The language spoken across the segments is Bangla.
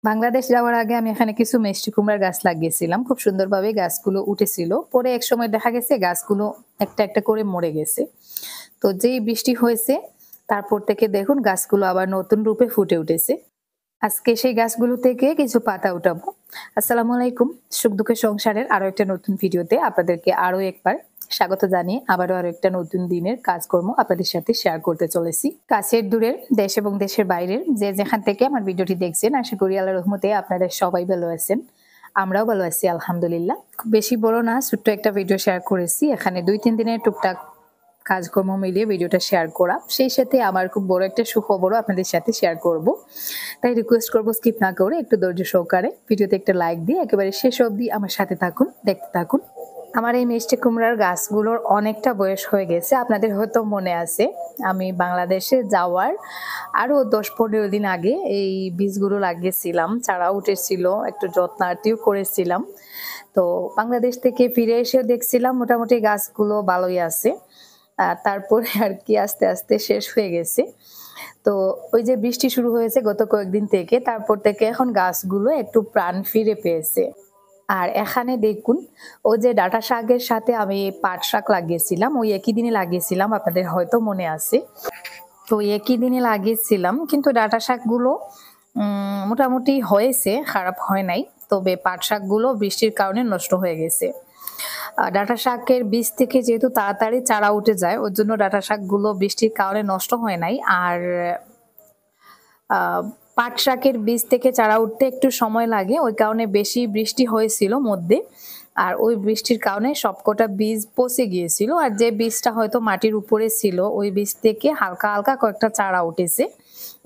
বাংলাদেশ যাওয়ার আগে আমি এখানে কিছু মিষ্টি কুমড়ার গাছ লাগিয়েছিলাম। খুব সুন্দরভাবে গাছগুলো উঠেছিল। পরে একসময় দেখা গেছে গাছগুলো একটা, একটা করে মরে গেছে। তো যেই বৃষ্টি হয়েছে তারপর থেকে দেখুন গাছগুলো আবার নতুন রূপে ফুটে উঠেছে। আজকে সেই গাছগুলো থেকে কিছু পাতা উঠাবো। আসসালামু আলাইকুম। সুখ-দুঃখের সংসারের আরো একটা নতুন ভিডিওতে আপনাদেরকে আরো একবার স্বাগত জানিয়ে আবারও আরো একটা নতুন দিনের কাজকর্ম আপনাদের সাথে শেয়ার করতে চলেছি। কাছের দূরের দেশ এবং দেশের বাইরের যে যেখান থেকে আমার ভিডিওটি দেখছেন আশা করি আল্লাহর রহমতে আপনারা সবাই ভালো আছেন। আমরাও ভালো আছি আলহামদুলিল্লাহ। খুব বেশি বড় না, ছোট্ট একটা ভিডিও শেয়ার করেছি। এখানে ২-৩ দিনের টুকটাক কাজকর্ম মিলিয়ে ভিডিওটা শেয়ার করা। সেই সাথে আমার খুব বড় একটা সুখবরও আপনাদের সাথে শেয়ার করব। তাই রিকোয়েস্ট করব স্কিপ না করে একটু ধৈর্য সহকারে ভিডিওতে একটা লাইক দিয়ে একেবারে শেষ অবধি আমার সাথে থাকুন, দেখতে থাকুন। আমার এই মিষ্টি কুমড়ার গাছগুলোর অনেকটা বয়স হয়ে গেছে। আপনাদের হয়তো মনে আছে আমি বাংলাদেশে যাওয়ার আরো ১০-১৫ দিন আগে এই বীজগুলো লাগিয়েছিলাম। চারা উঠেছিল, একটু যত্নার্থীও করেছিলাম। তো বাংলাদেশ থেকে ফিরে এসেও দেখছিলাম মোটামুটি গাছগুলো ভালোই আছে। তারপরে আর কি আস্তে, আস্তে শেষ হয়ে গেছে। তো ওই যে বৃষ্টি শুরু হয়েছে গত কয়েকদিন থেকে, তারপর থেকে এখন গাছগুলো একটু প্রাণ ফিরে পেয়েছে। আর এখানে দেখুন ওই যে ডাঁটা শাকের সাথে আমি পাট শাক লাগিয়েছিলাম, ওই একই দিনে লাগিয়েছিলাম, আপনাদের হয়তো মনে আছে। তো একই দিনে লাগিয়েছিলাম কিন্তু ডাঁটা শাকগুলো মোটামুটি হয়েছে, খারাপ হয় নাই। তবে পাট শাকগুলো বৃষ্টির কারণে নষ্ট হয়ে গেছে। ডাঁটা শাকের বীজ থেকে যেহেতু তাড়াতাড়ি চারা উঠে যায় ওর জন্য ডাঁটা শাকগুলো বৃষ্টির কারণে নষ্ট হয় নাই। আর পাট শাকের বীজ থেকে চারা উঠতে একটু সময় লাগে, ওই কারণে বেশি বৃষ্টি হয়েছিল মধ্যে। আর ওই বৃষ্টির কারণে সবকটা বীজ পচে গিয়েছিল। আর যে বীজটা হয়তো মাটির উপরে ছিল ওই বীজ থেকে হালকা হালকা কয়েকটা চারা উঠেছে।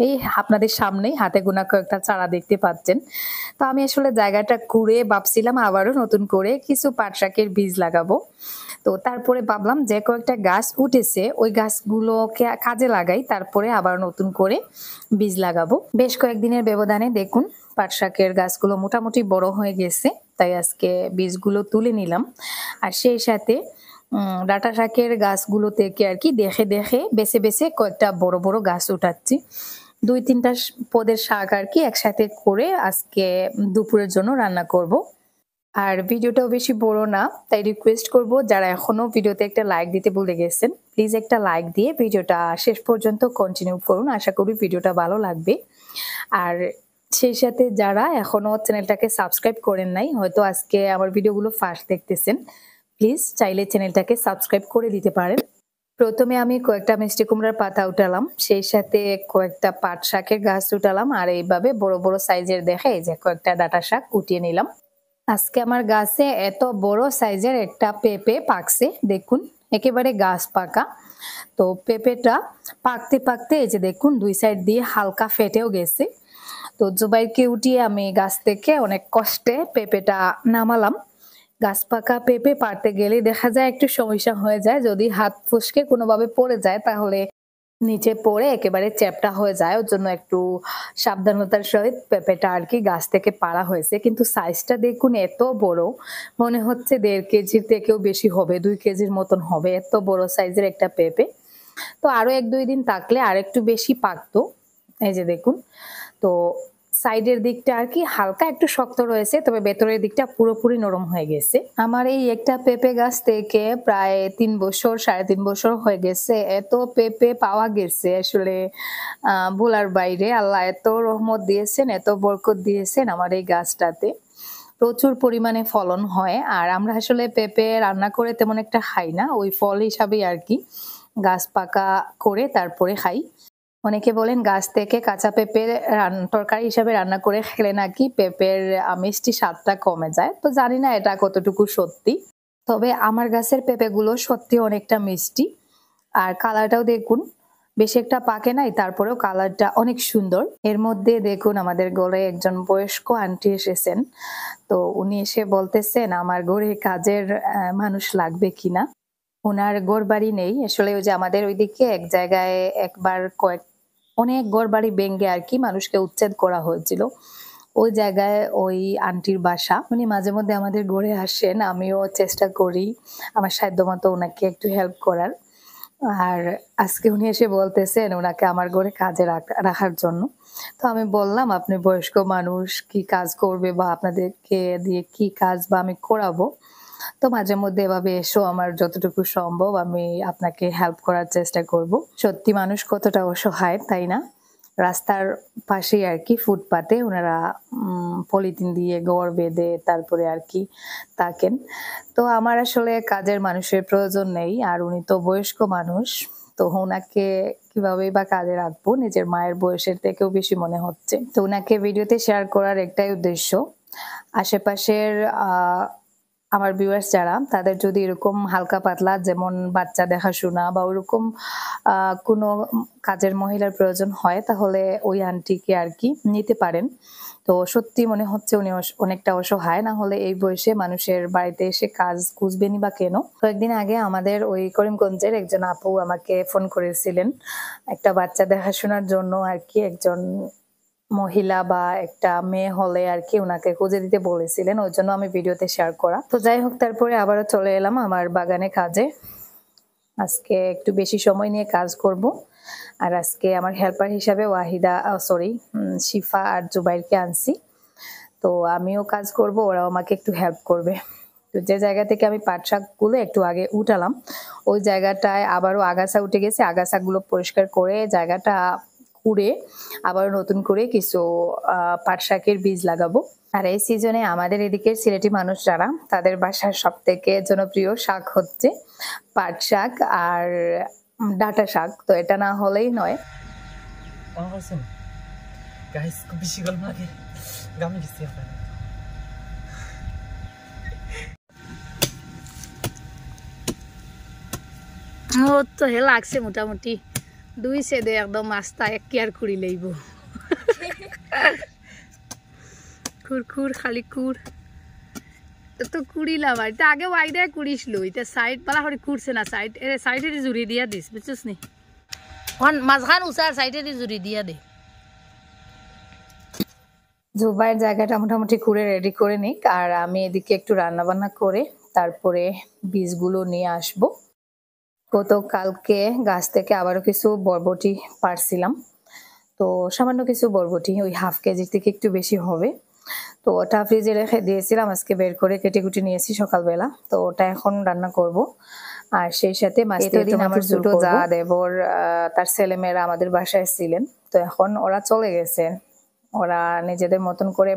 এই আপনাদের সামনেই হাতে গোনা কয়েকটা চারা দেখতে পাচ্ছেন। তো আমি আসলে জায়গাটা ঘুরে ভাবছিলাম আবারও নতুন করে কিছু পাট শাকের বীজ লাগাবো। তো তারপরে ভাবলাম যে কয়েকটা গাছ উঠেছে ওই গাছগুলোকে কাজে লাগাই, তারপরে আবার নতুন করে বীজ লাগাবো। বেশ কয়েকদিনের ব্যবধানে দেখুন পাট শাকের গাছগুলো মোটামুটি বড় হয়ে গেছে, তাই আজকে বীজগুলো তুলে নিলাম। আর সেই সাথে ডাঁটা শাকের গাছগুলো থেকে আর কি দেখে দেখে বেছে বেছে কয়েকটা বড় বড় গাছ উঠাচ্ছি। ২-৩টা পদের শাক আর কি একসাথে করে আজকে দুপুরের জন্য রান্না করব। আর ভিডিওটাও বেশি বড় না, তাই রিকোয়েস্ট করব যারা এখনো ভিডিওতে একটা লাইক দিতে ভুলে গেছেন প্লিজ একটা লাইক দিয়ে ভিডিওটা শেষ পর্যন্ত কন্টিনিউ করুন। আশা করি ভিডিওটা ভালো লাগবে। আর সেই সাথে যারা এখনো চ্যানেলটাকে সাবস্ক্রাইব করেন নাই, হয়তো আজকে আমার ভিডিওগুলো ফার্স্ট দেখতেছেন, প্লিজ চাইলে চ্যানেলটাকে সাবস্ক্রাইব করে দিতে পারেন। প্রথমে আমি কয়েকটা মিষ্টি কুমড়ার পাতা উঠালাম, সেই সাথে কয়েকটা পাট শাকের গাছ উঠালাম, আর এইভাবে বড় বড় সাইজের দেখে এই যে কয়েকটা ডাঁটা শাক উঠিয়ে নিলাম। আজকে আমার গাছে এত বড় সাইজের একটা পেঁপে পাকছে, দেখুন একেবারে গাছ পাকা। তো পেঁপেটা পাকতে পাকতে এই যে দেখুন ২ সাইড দিয়ে হালকা ফেটেও গেছে। তো জুবাইরকে উঠিয়ে আমি গাছ থেকে অনেক কষ্টে পেঁপেটা নামালাম। গাছ পাকা পেঁপে পাড়তে গেলে দেখা যায় একটু সমস্যা হয়ে যায়, যদি হাত ফসকে কোনোভাবে পড়ে যায় তাহলে নিচে পড়ে একেবারে চ্যাপ্টা হয়ে যায়। ওর জন্য একটু সাবধানতার সহিত পেঁপেটা আর কি গাছ থেকে পাড়া হয়েছে। কিন্তু সাইজটা দেখুন এত বড়, মনে হচ্ছে ১.৫ কেজির থেকেও বেশি হবে, ২ কেজির মতন হবে, এত বড় সাইজের একটা পেঁপে। তো আরো ১-২ দিন থাকলে আরেকটু বেশি পাকতো। এই যে দেখুন। তো সাইডের দিকটা আর কি হালকা একটু শক্ত রয়েছে, তবে ভেতরের দিকটা পুরোপুরি নরম হয়ে গেছে। আমার এই একটা পেঁপে গাছ থেকে প্রায় ৩ বছর ৩.৫ বছর হয়ে গেছে। এত পেঁপে পাওয়া গেছে আসলে বলার বাইরে। আল্লাহ এত রহমত দিয়েছেন, এত বরকত দিয়েছেন আমার এই গাছটাতে। প্রচুর পরিমাণে ফলন হয়। আর আমরা আসলে পেঁপে রান্না করে তেমন একটা খাই না, ওই ফল হিসাবেই আর কি গাছ পাকা করে তারপরে খাই। অনেকে বলেন গাছ থেকে কাঁচা পেঁপে তরকারি হিসাবে রান্না করে খেলে নাকি পেঁপের মিষ্টি স্বাদটা কমে যায়। তো জানি না এটা কতটুকু সত্যি। তবে আমার গাছের পেঁপেগুলো সত্যি অনেকটা মিষ্টি। আর কালারটাও দেখুন বেশি একটা পাকে নাই, তারপরেও কালারটা অনেক সুন্দর। এর মধ্যে দেখুন আমাদের ঘরে একজন বয়স্ক আন্টি এসেছেন। তো উনি এসে বলতেছেন আমার ঘরে কাজের মানুষ লাগবে কিনা। ওনার ঘরবাড়ি নেই আসলে, ওই যে আমাদের ওইদিকে এক জায়গায় একবার অনেক ঘরবাড়ি ভেঙে আর কি মানুষকে উচ্ছেদ করা হয়েছিল। ওই জায়গায় ওই আন্টির বাসা। উনি মাঝে মধ্যে আমাদের ঘরে আসেন, আমিও চেষ্টা করি আমার সাধ্যমতো ওনাকে একটু হেল্প করার। আর আজকে উনি এসে বলতেছেন ওনাকে আমার ঘরে কাজে রাখার জন্য। তো আমি বললাম, আপনি বয়স্ক মানুষ, কি কাজ করবে বা আপনাদেরকে দিয়ে কি কাজ বা আমি করাবো। তো মাঝে মধ্যে এভাবে এসো, আমার যতটুকু সম্ভব আমি আপনাকে হেল্প করার চেষ্টা করব। সত্যি মানুষ কতটা অসহায়, তাই না? রাস্তার পাশেই আরকি ফুটপাতে উনারা পলিথিন দিয়ে ঘর বেঁধে তারপরে আরকি থাকেন। তো আমার আসলে কাজের মানুষের প্রয়োজন নেই। আর উনি তো বয়স্ক মানুষ। তো উনাকে কিভাবেই বা কাজে রাখবো? নিজের মায়ের বয়সের থেকেও বেশি মনে হচ্ছে। তো উনাকে ভিডিওতে শেয়ার করার একটাই উদ্দেশ্য, আশেপাশের আ আমার ভিউয়ার্স যারা, তাদের যদি এরকম হালকা পাতলা যেমন বাচ্চা দেখাশোনা বা ওরকম আ কোনো কাজের মহিলার প্রয়োজন হয় তাহলে ওই আন্টিকে আরকি নিতে পারেন। তো সত্যি মনে হচ্ছে উনি অনেকটা অসহায়, না হলে এই বয়সে মানুষের বাড়িতে এসে কাজ খুঁজবেনই বা কেন? কয়েকদিন আগে আমাদের ওই করিমগঞ্জের একজন আপু আমাকে ফোন করেছিলেন। একটা বাচ্চা দেখাশোনার জন্য আরকি একজন মহিলা বা একটা মেয়ে হলে আরকি উনাকে খুঁজে দিতে বলেছিলেন। ওইজন্য আমি ভিডিওতে শেয়ার করা। তো যাই হোক, তারপরে আবারও চলে এলাম আমার বাগানে কাজে। আজকে একটু বেশি সময় নিয়ে কাজ করব। আর আজকে আমার হেল্পার হিসাবে শিফা আর জুবাইরকে আনছি। তো আমিও কাজ করব, ওরাও আমাকে একটু হেল্প করবে। তো যে জায়গা থেকে আমি পাট শাকগুলো একটু আগে উঠালাম, ওই জায়গাটায় আবারও আগাছা উঠে গেছে। আগাছাগুলো পরিষ্কার করে জায়গাটা কুড়ে আবারও নতুন করে কিছু পাট শাকের বীজ লাগাবো। আর এই সিজনে আমাদের এদিকের সিলেটি মানুষ যারা, তাদের বাসার সবথেকে জনপ্রিয় শাক হচ্ছে পাট শাক আর ডাঁটা শাক। তো এটা না হলেই নয়। Guys, kubisi ko lagi. Gamit siya pa. ও তো হে লাগছে মোটামুটি 2 সেদে একদম আস্তা এক কেয়ার করি লইব। খুর খালি খুর তো কুড়িলাম আর তা আগে ওয়াইডা কুড়িছিল এটা সাইড পালা করে কুড়ছে না, সাইডে জুড়ি দিয়া দিস বুঝছিস নি, ওন মাঝখান উসার সাইডে জুড়ি দিয়া দে। জুবাইয়ের জায়গাটা মোটামুটি করে রেডি করে নিক, আর আমি এদিকে একটু রান্না বান্না করে তারপরে বীজগুলো নিয়ে আসব। গতকালকে গাছ থেকে আবারও কিছু বরবটি পারছিলাম। তো সামান্য কিছু বরবটি, ওই হাফ কেজির থেকে একটু বেশি হবে। তো ওটা ফ্রিজে রেখে দিয়েছিলাম, আজকে বের করে কেটে কুটে নিয়েছি সকালবেলা। তো ওটা এখন রান্না করব। আর সেই সাথে মাছ দিয়ে টমেটো ঝোল করব। যা দেবর তার ছেলেমেয়েরা আমাদের বাসায় ছিলেন, তো এখন ওরা চলে গেছে। ওরা নিজেদের মতন করে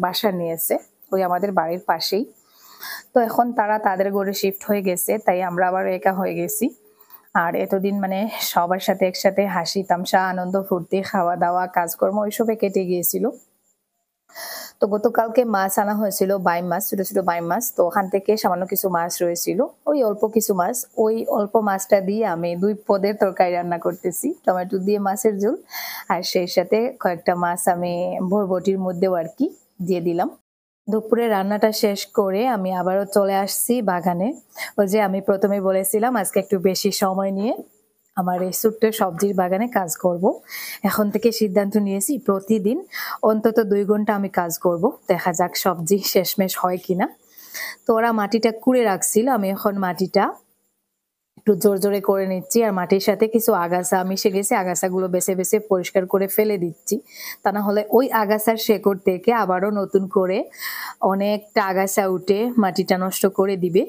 বাসা নিয়েছে ওই আমাদের বাড়ির পাশেই। তো এখন তারা তাদের ঘরে শিফট হয়ে গেছে, তাই আমরা আবার একা হয়ে গেছি। আর এতদিন মানে সবার সাথে একসাথে হাসি তামসা, আনন্দ ফুর্তি, খাওয়া দাওয়া, কাজকর্ম ওইসবে কেটে গিয়েছিল। তো গতকালকে মাছ আনা হয়েছিল, বাইম মাছ, ছোট ছোট বাইম মাছ। তো ওখান থেকে সামান্য কিছু মাছ রয়েছিল, ওই অল্প কিছু মাছ, ওই অল্প মাছটা দিয়ে আমি 2 পদের তরকারি রান্না করতেছি, টমেটো দিয়ে মাছের ঝোল। আর সেই সাথে কয়েকটা মাছ আমি বরবটির মধ্যেও আর কি দিয়ে দিলাম। দুপুরে রান্নাটা শেষ করে আমি আবারও চলে আসছি বাগানে। ওই যে আমি প্রথমেই বলেছিলাম আজকে একটু বেশি সময় নিয়ে আমার এই ছোট্ট সবজির বাগানে কাজ করব। এখন থেকে সিদ্ধান্ত নিয়েছি প্রতিদিন অন্তত 2 ঘন্টা আমি কাজ করব, দেখা যাক সবজি শেষমেশ হয় কিনা। তো ওরা মাটিটা কুড়ে রাখছিল, আমি এখন মাটিটা একটু জোর জোরে করে নিচ্ছি। আর মাটির সাথে কিছু আগাছা মিশে গেছে, আগাছাগুলো বেছে বেছে পরিষ্কার করে ফেলে দিচ্ছি। তা না হলে ওই আগাছার শেকড় থেকে আবারও নতুন করে অনেকটা আগাছা উঠে মাটিটা নষ্ট করে দিবে।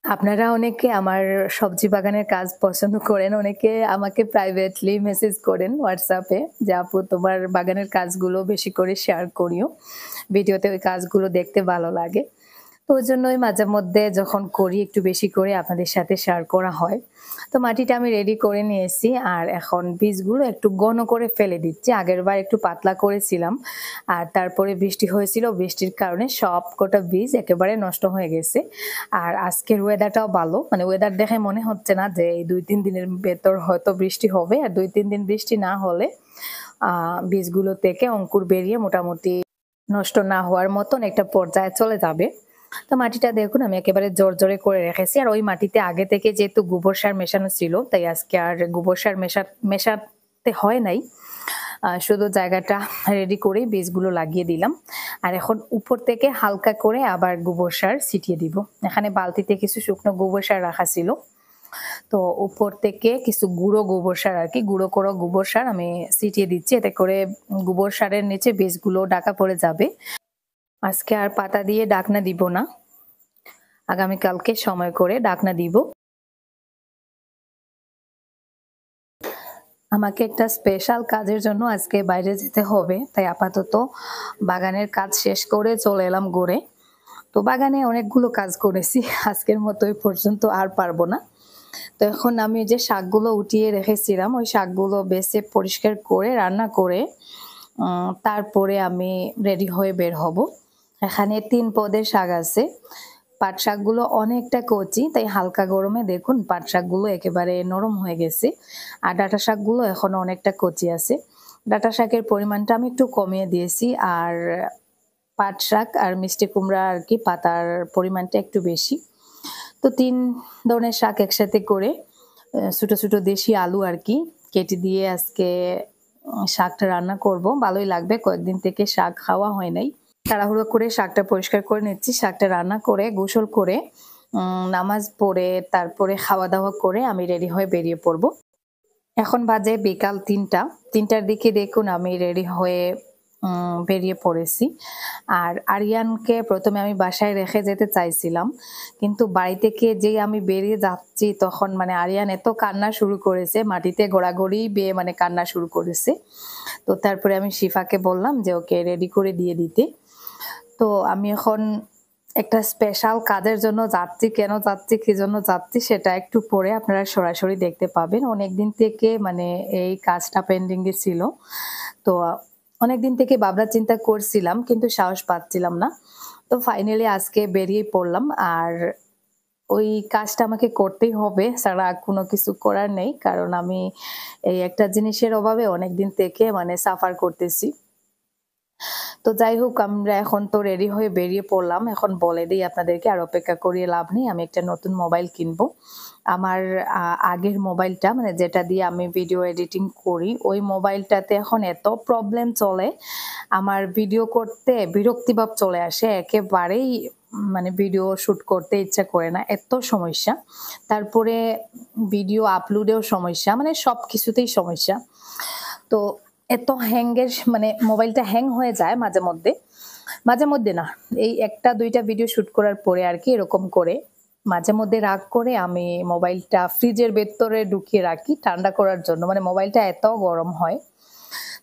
আপনারা অনেকে আমার সবজি বাগানের কাজ পছন্দ করেন, অনেকে আমাকে প্রাইভেটলি মেসেজ করেন হোয়াটসঅ্যাপে যে আপু তোমার বাগানের কাজগুলো বেশি করে শেয়ার করিও, ভিডিওতে ওই কাজগুলো দেখতে ভালো লাগে। তো ওই জন্যই মাঝে মধ্যে যখন করি একটু বেশি করে আপনাদের সাথে শেয়ার করা হয়। তো মাটিটা আমি রেডি করে নিয়েছি, আর এখন বীজগুলো একটু ঘন করে ফেলে দিচ্ছি। আগেরবার একটু পাতলা করেছিলাম, আর তারপরে বৃষ্টি হয়েছিল, বৃষ্টির কারণে সব কটা বীজ একেবারে নষ্ট হয়ে গেছে। আর আজকের ওয়েদারটাও ভালো, মানে ওয়েদার দেখে মনে হচ্ছে না যে এই 2-3 দিনের ভেতর হয়তো বৃষ্টি হবে। আর 2-3 দিন বৃষ্টি না হলে বীজগুলো থেকে অঙ্কুর বেরিয়ে মোটামুটি নষ্ট না হওয়ার মতন একটা পর্যায়ে চলে যাবে। তো মাটিটা দেখুন আমি একেবারে জোর জোরে করে রেখেছি। আর ওই মাটিতে আগে থেকে যেহেতু গোবর সার মেশানো ছিল, তাই আজকে আর গোবর সার মেশাতে হয় নাই, শুধু জায়গাটা রেডি করে বীজগুলো লাগিয়ে দিলাম। আর এখন উপর থেকে হালকা করে আবার গোবর সার ছিটিয়ে দিব। এখানে বালতিতে কিছু শুকনো গোবর সার রাখা ছিল, তো উপর থেকে কিছু গুঁড়ো গোবর সার আর কি, গুঁড়ো করা গোবর সার আমি ছিটিয়ে দিচ্ছি, এতে করে গোবর সারের নিচে বীজগুলো ঢাকা পড়ে যাবে। আজকে আর পাতা দিয়ে ঢাকনা দিব না, আগামীকালকে সময় করে ঢাকনা দিব। আমাকে একটা স্পেশাল কাজের জন্য আজকে বাইরে যেতে হবে, তাই আপাতত বাগানের কাজ শেষ করে চলে এলাম ঘরে। তো বাগানে অনেকগুলো কাজ করেছি, আজকের মতো এই পর্যন্ত আর পারবো না। তো এখন আমি যে শাকগুলো উঠিয়ে রেখেছিলাম ওই শাকগুলো বেছে পরিষ্কার করে রান্না করে তারপরে আমি রেডি হয়ে বের হব। এখানে 3 পদের শাক আছে। পাট শাকগুলো অনেকটা কচি, তাই হালকা গরমে দেখুন পাট শাকগুলো একেবারে নরম হয়ে গেছে। আর ডাঁটা শাকগুলো এখনো অনেকটা কচি আছে। ডাঁটা শাকের পরিমাণটা আমি একটু কমিয়ে দিয়েছি, আর পাট শাক আর মিষ্টি কুমড়া আর কি পাতার পরিমাণটা একটু বেশি। তো 3 ধরনের শাক একসাথে করে ছোট ছোট দেশি আলু আর কি কেটে দিয়ে আজকে শাকটা রান্না করব। ভালোই লাগবে, কয়েকদিন থেকে শাক খাওয়া হয় নাই। তাড়াহুড়ো করে শাকটা পরিষ্কার করে নিচ্ছি, শাকটা রান্না করে গোসল করে নামাজ পড়ে তারপরে খাওয়া দাওয়া করে আমি রেডি হয়ে বেরিয়ে পড়ব। এখন বাজে বিকাল 3টার দিকে দেখুন আমি রেডি হয়ে বেরিয়ে পড়েছি। আর আরিয়ানকে প্রথমে আমি বাসায় রেখে যেতে চাইছিলাম, কিন্তু বাড়ি থেকে যেই আমি বেরিয়ে যাচ্ছি তখন মানে আরিয়ান এত কান্না শুরু করেছে, মাটিতে গড়াগড়ি বেয়ে মানে কান্না শুরু করেছে। তো তারপরে আমি শিফাকে বললাম যে ওকে রেডি করে দিয়ে দিতে। তো আমি এখন একটা স্পেশাল কাজের জন্য যাচ্ছি, কেন যাচ্ছি কি জন্য যাচ্ছি সেটা একটু পরে আপনারা সরাসরি দেখতে পাবেন। অনেকদিন থেকে মানে এই কাজটা পেন্ডিং এ ছিল, তো অনেকদিন থেকে ভাবনা চিন্তা করছিলাম কিন্তু সাহস পাচ্ছিলাম না। তো ফাইনালি আজকে বেরিয়ে পড়লাম, আর ওই কাজটা আমাকে করতেই হবে, ছাড়া কোনো কিছু করার নেই। কারণ আমি এই একটা জিনিসের অভাবে অনেকদিন থেকে মানে সাফার করতেছি। তো যাই হোক, আমরা এখন তো রেডি হয়ে বেরিয়ে পড়লাম। এখন বলে দিই আপনাদেরকে, আর অপেক্ষা করিয়ে লাভ নেই। আমি একটা নতুন মোবাইল কিনবো। আমার আগের মোবাইলটা মানে যেটা দিয়ে আমি ভিডিও এডিটিং করি ওই মোবাইলটাতে এখন এত প্রবলেম চলে, আমার ভিডিও করতে বিরক্তিভাব চলে আসে, একেবারেই মানে ভিডিও শুট করতে ইচ্ছা করে না, এত সমস্যা। তারপরে ভিডিও আপলোডেও সমস্যা, মানে সব কিছুতেই সমস্যা। তো এত হ্যাঙ্গের মানে মোবাইলটা হ্যাং হয়ে যায় মাঝে মধ্যে না, এই 1টা 2টা ভিডিও শুট করার পরে আর কি এরকম করে মাঝে মধ্যে রাগ করে আমি মোবাইলটা ফ্রিজের ভেতরে ঢুকিয়ে রাখি ঠান্ডা করার জন্য, মানে মোবাইলটা এত গরম হয়।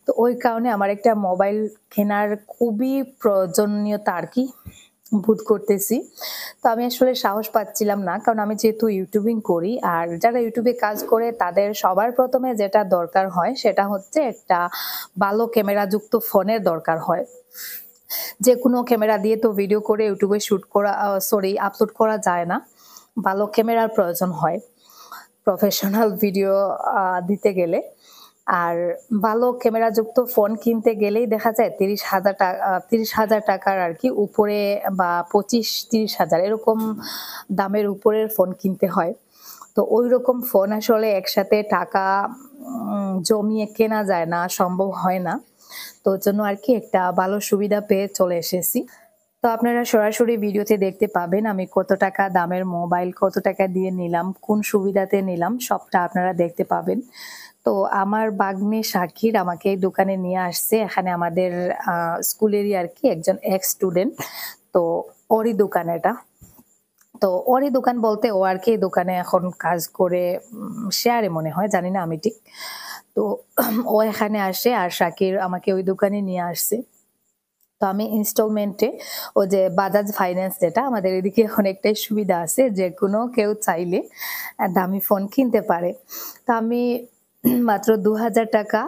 তো ওই কারণে আমার একটা মোবাইল কেনার খুবই প্রয়োজনীয়তা আর কি বোধ করতেছি। তো আমি আসলে সাহস পাচ্ছিলাম না, কারণ আমি যেহেতু ইউটিউবিং করি, আর যারা ইউটিউবে কাজ করে তাদের সবার প্রথমে যেটা দরকার হয় সেটা হচ্ছে একটা ভালো ক্যামেরাযুক্ত ফোনের দরকার হয়। যে কোনো ক্যামেরা দিয়ে তো ভিডিও করে ইউটিউবে আপলোড করা যায় না, ভালো ক্যামেরার প্রয়োজন হয় প্রফেশনাল ভিডিও দিতে গেলে। আর ভালো ক্যামেরাযুক্ত ফোন কিনতে গেলেই দেখা যায় 30,000 টাকার আর কি উপরে, বা 25-30,000 এরকম দামের উপরের ফোন কিনতে হয়। তো ওই রকম ফোন আসলে একসাথে টাকা জমিয়ে কেনা যায় না, সম্ভব হয় না। তো ওর জন্য আর কি একটা ভালো সুবিধা পেয়ে চলে এসেছি। তো আপনারা সরাসরি ভিডিওতে দেখতে পাবেন আমি কত টাকা দামের মোবাইল, কত টাকা দিয়ে নিলাম, কোন সুবিধাতে নিলাম, সবটা আপনারা দেখতে পাবেন। তো আমার ভাগ্নে শাকির আমাকে এই দোকানে নিয়ে আসছে, এখানে আমাদের স্কুলেরই আর কি একজন এক্স স্টুডেন্ট। তো ওরই দোকান এটা। তো ওরই দোকান বলতে ও আর কি দোকানে এখন কাজ করে, শেয়ারে মনে হয়, জানি না আমি ঠিক। তো ও এখানে আসে, আর শাকির আমাকে ওই দোকানে নিয়ে আসছে। তো আমি ইনস্টলমেন্টে, ও যে বাজাজ ফাইন্যান্স যেটা আমাদের এদিকে অনেকটাই সুবিধা আছে, যে কোনো কেউ চাইলে দামি ফোন কিনতে পারে। তো আমি মাত্র 2,000 টাকা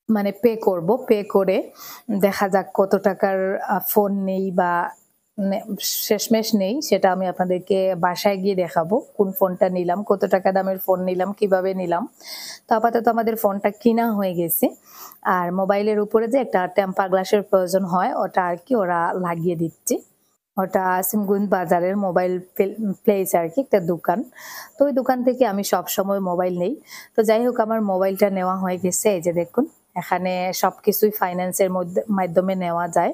মানে পে করে দেখা যাক কত টাকার ফোন নেই বা শেষমেশ নেই, সেটা আমি আপনাদেরকে বাসায় গিয়ে দেখাবো কোন ফোনটা নিলাম, কত টাকা দামের ফোন নিলাম, কিভাবে নিলাম। তো আপাতত আমাদের ফোনটা কিনা হয়ে গেছে। আর মোবাইলের উপরে যে একটা টেম্পার গ্লাসের প্রয়োজন হয় ওটা আর কি ওরা লাগিয়ে দিচ্ছে। ওটা আসিমগঞ্জ বাজারের মোবাইল প্লেস আর কি একটা দোকান। তো ওই দোকান থেকে আমি সব সময় মোবাইল নেই। তো যাই হোক, আমার মোবাইলটা নেওয়া হয়ে গেছে। এই যে দেখুন, এখানে সবকিছুই ফাইন্যান্সের মাধ্যমে নেওয়া যায়।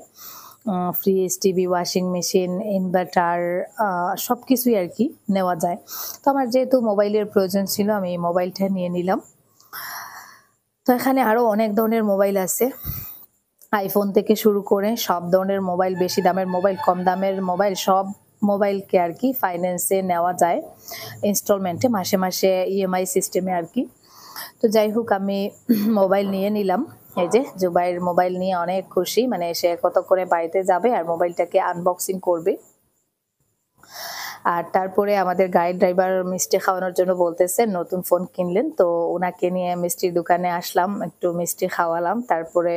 Fridge, TV, washing machine, inverter সব কিছুই আর কি নেওয়া যায়। তো আমার যেহেতু মোবাইলের প্রয়োজন ছিল আমি মোবাইলটা নিয়ে নিলাম। তো এখানে আরও অনেক ধরনের মোবাইল আছে, আইফোন থেকে শুরু করে সব ধরনের মোবাইল, বেশি দামের মোবাইল, কম দামের মোবাইল, সব মোবাইলকে আর কি ফাইন্যান্সে নেওয়া যায়, ইনস্টলমেন্টে, মাসে মাসে ইএমআই সিস্টেমে আর কি। তো যাই হোক আমি মোবাইল নিয়ে নিলাম। এই যে জুবাইর মোবাইল নিয়ে অনেক খুশি, মানে সে কত করে বাড়িতে যাবে আর মোবাইলটাকে আনবক্সিং করবে। আর তারপরে আমাদের গাইড ড্রাইভার মিষ্টি খাওয়ানোর জন্য বলতেছে নতুন ফোন কিনলেন, তো ওনাকে নিয়ে মিষ্টির দোকানে আসলাম, একটু মিষ্টি খাওয়ালাম। তারপরে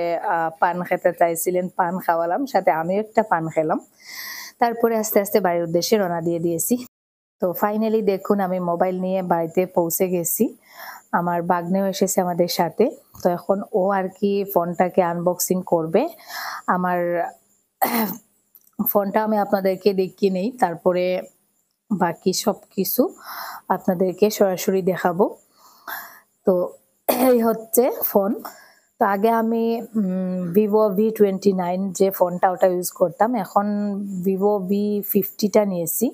পান খেতে চাইছিলেন, পান খাওয়ালাম, সাথে আমিও একটা পান খেলাম। তারপরে আস্তে আস্তে বাড়ির উদ্দেশ্যে রওনা দিয়ে দিয়েছি। তো ফাইনালি দেখুন আমি মোবাইল নিয়ে বাড়িতে পৌঁছে গেছি। আমার বাগনেও এসেছে আমাদের সাথে। তো এখন ও আর কি ফোনটাকে আনবক্সিং করবে। আমার ফোনটা আমি আপনাদেরকে দেখিয়ে নেই, তারপরে বাকি সব কিছু আপনাদেরকে সরাসরি দেখাবো। তো এই হচ্ছে ফোন। তো আগে আমি ভিভো V29 যে ফোনটা ওটা ইউজ করতাম, এখন ভিভো V50টা নিয়েছি।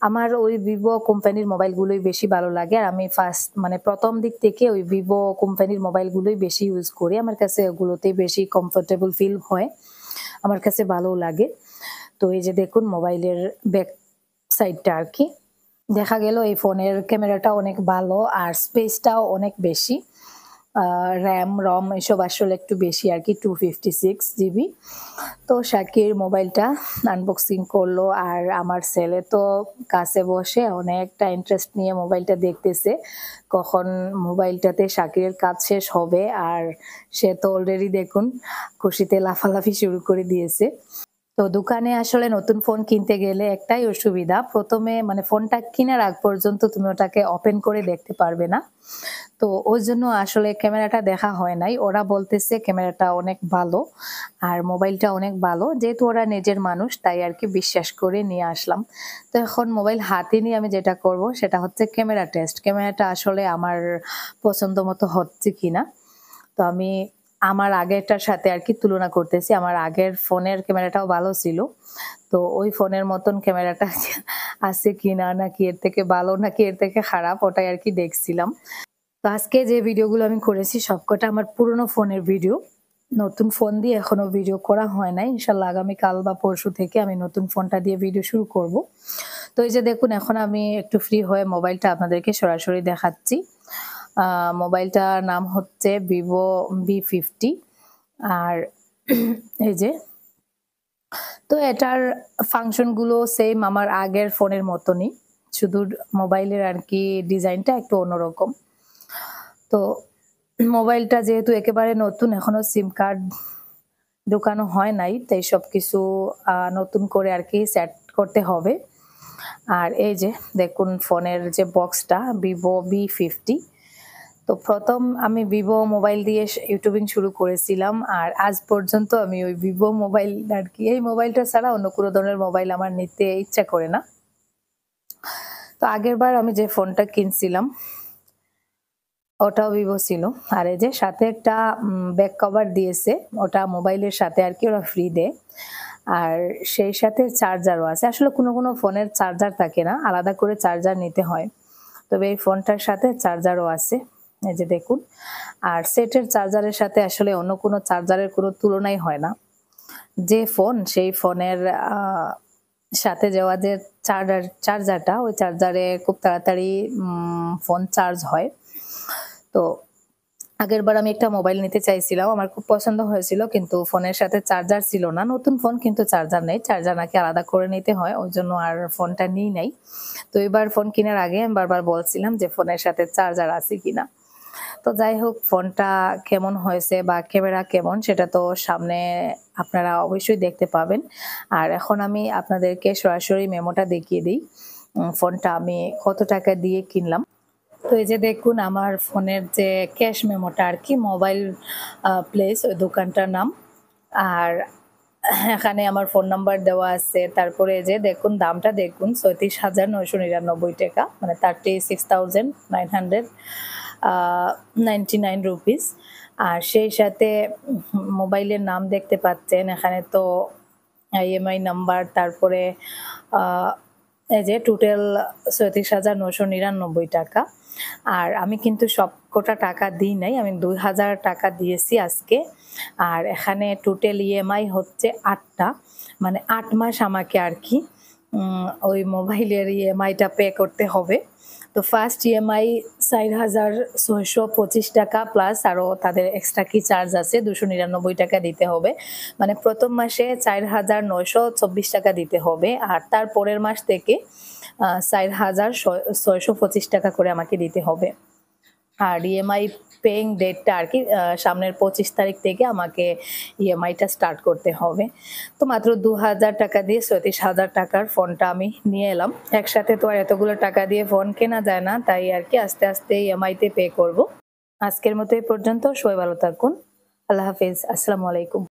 আমার ওই ভিভো কোম্পানির মোবাইলগুলোই বেশি ভালো লাগে, আর আমি মানে প্রথম দিক থেকে ওই ভিভো কোম্পানির মোবাইলগুলোই বেশি ইউজ করি। আমার কাছে ওগুলোতেই বেশি কমফোর্টেবল ফিল হয়, আমার কাছে ভালো লাগে। তো এই যে দেখুন মোবাইলের ব্যাক সাইডটা আর কি, দেখা গেল এই ফোনের ক্যামেরাটা অনেক ভালো আর স্পেসটাও অনেক বেশি, র্যাম রম এসব আসলে একটু বেশি আর কি, 256 GB। তো শাকির মোবাইলটা আনবক্সিং করলো, আর আমার ছেলে তো কাছে বসে অনেকটা ইন্টারেস্ট নিয়ে মোবাইলটা দেখতেছে, কখন মোবাইলটাতে শাকিরের কাজ শেষ হবে। আর সে তো অলরেডি দেখুন খুশিতে লাফালাফি শুরু করে দিয়েছে। তো দোকানে আসলে নতুন ফোন কিনতে গেলে একটাই অসুবিধা, প্রথমে মানে ফোনটা কেনার আগ পর্যন্ত তুমি ওটাকে ওপেন করে দেখতে পারবে না। তো ওই জন্য আসলে ক্যামেরাটা দেখা হয় নাই। ওরা বলতেছে ক্যামেরাটা অনেক ভালো আর মোবাইলটা অনেক ভালো, যেহেতু ওরা নিজের মানুষ তাই আর কি বিশ্বাস করে নিয়ে আসলাম। তো এখন মোবাইল হাতে নিয়ে আমি যেটা করব সেটা হচ্ছে ক্যামেরা টেস্ট, ক্যামেরাটা আসলে আমার পছন্দ মতো হচ্ছে কিনা। তো আমি আমার আগেরটার সাথে আর কি তুলনা করতেছি, আমার আগের ফোনের ক্যামেরাটাও ভালো ছিল, তো ওই ফোনের মতন ক্যামেরাটা আছে কিনা, নাকি এর থেকে ভালো নাকি এর থেকে খারাপ, ওটাই আর কি দেখছিলাম। তো আজকে যে ভিডিওগুলো আমি করেছি সবকটা আমার পুরনো ফোনের ভিডিও, নতুন ফোন দিয়ে এখনো ভিডিও করা হয় নাই। ইনশাল্লাহ আগামী কাল বা পরশু থেকে আমি নতুন ফোনটা দিয়ে ভিডিও শুরু করব। তো এই যে দেখুন এখন আমি একটু ফ্রি হয়ে মোবাইলটা আপনাদেরকে সরাসরি দেখাচ্ছি। মোবাইলটার নাম হচ্ছে ভিভো V50। আর এই যে, তো এটার ফাংশনগুলো সেম আমার আগের ফোনের মতনই, শুধু মোবাইলের আর কি ডিজাইনটা একটু অন্যরকম। তো মোবাইলটা যেহেতু একেবারে নতুন, এখনো সিম কার্ড ঢোকানো হয় নাই, তাই সবকিছু নতুন করে আর কি সেট করতে হবে। আর এই যে দেখুন ফোনের যে বক্সটা ভিভো V50। তো প্রথম আমি ভিভো মোবাইল দিয়ে ইউটিউবিং শুরু করেছিলাম, আর আজ পর্যন্ত আমি ওই ভিভো মোবাইল আর কি, এই মোবাইলটা ছাড়া অন্য কোনো ধরনের মোবাইল আমার নিতে ইচ্ছা করে না। তো আগের বার আমি যে ফোনটা কিনছিলাম ওটাও ভিভো ছিল। আর এই যে সাথে একটা ব্যাক কভার দিয়েছে, ওটা মোবাইলের সাথে আর কি ওরা ফ্রি দেয়। আর সেই সাথে চার্জারও আছে। আসলে কোনো কোনো ফোনের চার্জার থাকে না, আলাদা করে চার্জার নিতে হয়, তবে এই ফোনটার সাথে চার্জারও আছে, এই যে দেখুন। আর সেটের চার্জারের সাথে আসলে অন্য কোনো চার্জারের কোনো তুলনাই হয় না। যে ফোন সেই ফোনের সাথে যাওয়া যে চার্জারটা, ওই চার্জারে খুব তাড়াতাড়ি ফোন চার্জ হয়। তো আগের বার আমি একটা মোবাইল নিতে চাইছিলাম, আমার খুব পছন্দ হয়েছিল, কিন্তু ফোনের সাথে চার্জার ছিল না। নতুন ফোন কিন্তু চার্জার নেই, চার্জার নাকি আলাদা করে নিতে হয়, ওই জন্য আর ফোনটা নিই নাই। তো এবার ফোন কেনার আগে আমি বারবার বলছিলাম যে ফোনের সাথে চার্জার আছে কিনা। তো যাই হোক ফোনটা কেমন হয়েছে বা ক্যামেরা কেমন সেটা তো সামনে আপনারা অবশ্যই দেখতে পাবেন। আর এখন আমি আপনাদেরকে সরাসরি মেমোটা দেখিয়ে দিই, ফোনটা আমি কত টাকা দিয়ে কিনলাম। তো এই যে দেখুন আমার ফোনের যে ক্যাশ মেমোটা আর কি, মোবাইল প্লেস ওই দোকানটার নাম। আর এখানে আমার ফোন নাম্বার দেওয়া আছে। তারপরে যে দেখুন দামটা দেখুন, ৩৬,৯৯৯ টাকা, মানে 36,999 রুপিস। আর সেই সাথে মোবাইলের নাম দেখতে পাচ্ছেন এখানে, তো ইএমআই নাম্বার, তারপরে এই যে টোটাল ৩৬,৯৯৯ টাকা। আর আমি কিন্তু সবকটা টাকা দিই নাই, আমি ২,০০০ টাকা দিয়েছি আজকে। আর এখানে টোটাল ইএমআই হচ্ছে ৮টা, মানে ৮ মাস আমাকে আর কি ওই মোবাইলের ইএমআইটা পে করতে হবে। তো ফার্স্ট ইএমআই ৪,৬২৫ টাকা প্লাস আরও তাদের এক্সট্রা কি চার্জ আছে ২৯৯ টাকা দিতে হবে। মানে প্রথম মাসে ৪,৯২৪ টাকা দিতে হবে, আর তার পরের মাস থেকে ৪,৬২৫ টাকা করে আমাকে দিতে হবে। আর ইএমআই পেইং ডেটটা আর কি সামনের ২৫ তারিখ থেকে আমাকে ইএমআইটা স্টার্ট করতে হবে। তো মাত্র ২,০০০ টাকা দিয়ে ৩৬,০০০ টাকার ফোনটা আমি নিয়ে এলাম। একসাথে তো আর এতগুলো টাকা দিয়ে ফোন কেনা যায় না, তাই আর কি আস্তে আস্তে ইএমআইতে পে করব। আজকের মতো এই পর্যন্ত, সবাই ভালো থাকুন। আল্লাহ হাফেজ, আসসালামু আলাইকুম।